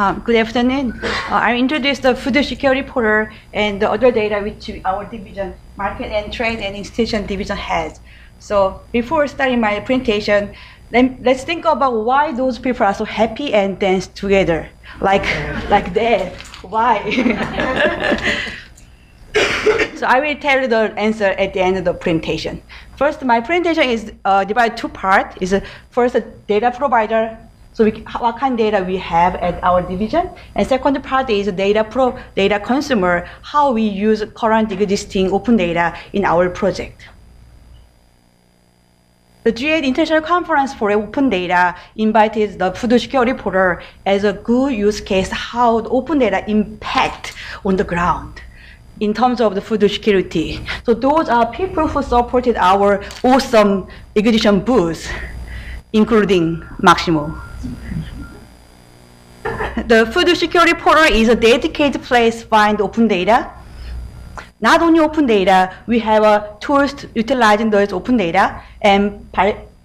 Good afternoon. I introduced the food security portal and the other data which our division, market and trade and institution division has. So before starting my presentation, let's think about why those people are so happy and dance together, like that. Why? So I will tell you the answer at the end of the presentation. First, my presentation is divided two parts. Is first a data provider. So what kind of data we have at our division, and second part is data consumer, how we use current existing open data in our project. The G8 International Conference for Open Data invited the food security portal as a good use case how the open data impact on the ground in terms of the food security. So those are people who supported our awesome exhibition booth, including Maximo. The food security portal is a dedicated place to find open data. Not only open data, we have tools utilizing those open data, and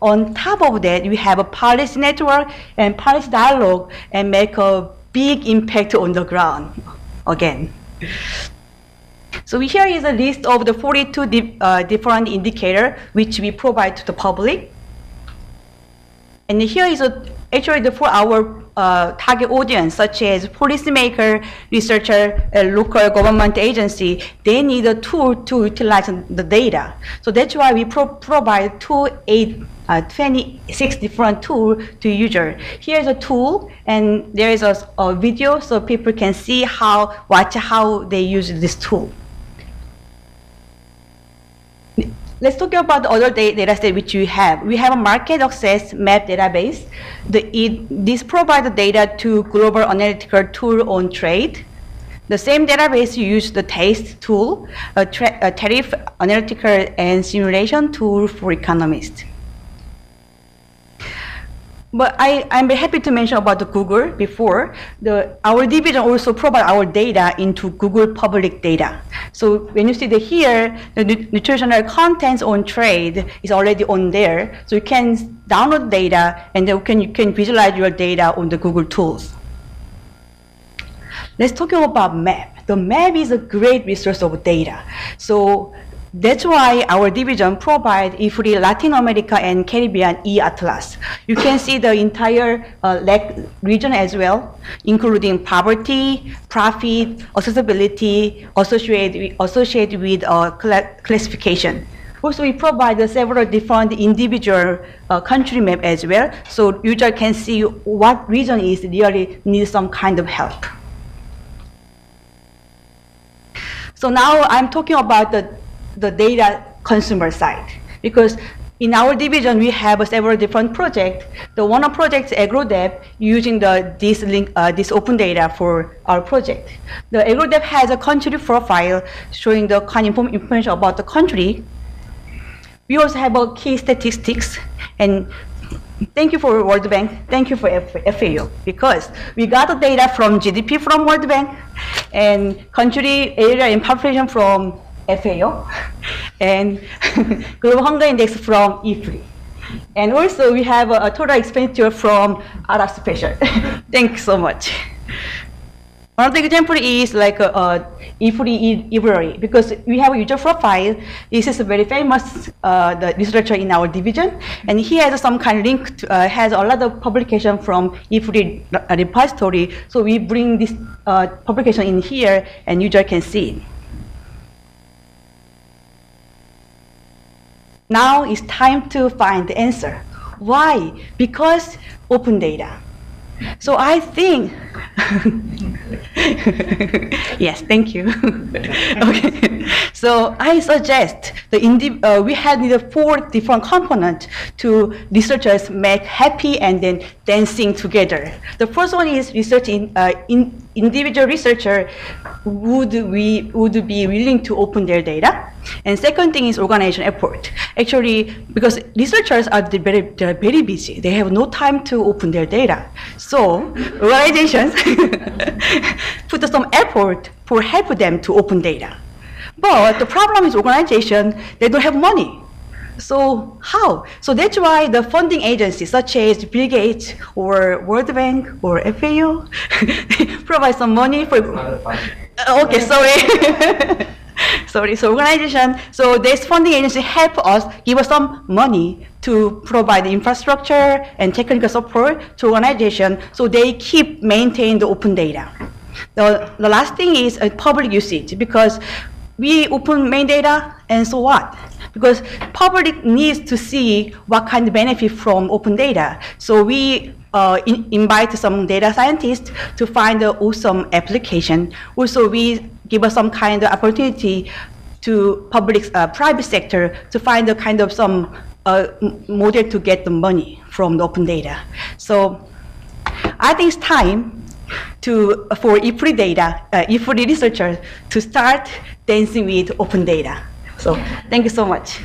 on top of that, we have a policy network and policy dialogue and make a big impact on the ground again. So here is a list of the 42 different indicators which we provide to the public. And here is actually for our target audience, such as policymaker, researcher, local government agency. They need a tool to utilize the data. So that's why we provide 26 different tools to user. Here's a tool, and there is a video so people can see watch how they use this tool. Let's talk about the other data set which we have. We have a market access map database. This provides data to global analytical tool on trade. The same database use the taste tool, a tariff analytical and simulation tool for economists. But I'm very happy to mention about the Google before. Our division also provide our data into Google public data. So when you see here, the nutritional contents on trade is already on there. So you can download data and then you can visualize your data on the Google tools. Let's talk about map. The map is a great resource of data. So that's why our division provides IFPRI Latin America and Caribbean e-atlas. You can see the entire region as well, including poverty, profit, accessibility, associated with classification. Also, we provide several different individual country map as well, so user can see what region is really needs some kind of help. So now I'm talking about the data consumer side, because in our division we have several different projects. The one project is AgroDev, using this open data for our project. The AgroDev has a country profile showing the kind of information about the country. We also have a key statistics, and thank you for World Bank, thank you for FAO, because we got the data from GDP from World Bank and country area and population from FAO, and Global Hunger Index from IFPRI. And also we have a total expenditure from Arab Special. Thanks so much. One of the examples is like IFPRI library, because we have a user profile. This is a very famous the researcher in our division, and he has some kind of link to, has a lot of publication from IFPRI repository. So we bring this publication in here, and user can see it. Now it's time to find the answer. Why? Because open data. So I think, yes, thank you. Okay. So I suggest we had 4 different components to researchers make happy and then dancing together. The first one is research individual researcher would be willing to open their data. And second thing is organization effort. Actually, because researchers are very busy, they have no time to open their data. So organizations put some effort for help them to open data. But the problem is organization, they don't have money. So how? So that's why the funding agencies such as Bill Gates or World Bank or FAO provide some money for. Okay, sorry. Sorry, so organization, so this funding agency help us, give us some money to provide infrastructure and technical support to organization so they keep maintain the open data. The last thing is public usage, because we open main data and so what? Because public needs to see what kind of benefit from open data. So we invite some data scientists to find the awesome application. Also, we give us some kind of opportunity to public, private sector to find the kind of some model to get the money from the open data. So I think it's time for IFPRI data, IFPRI researchers to start dancing with open data. So thank you so much.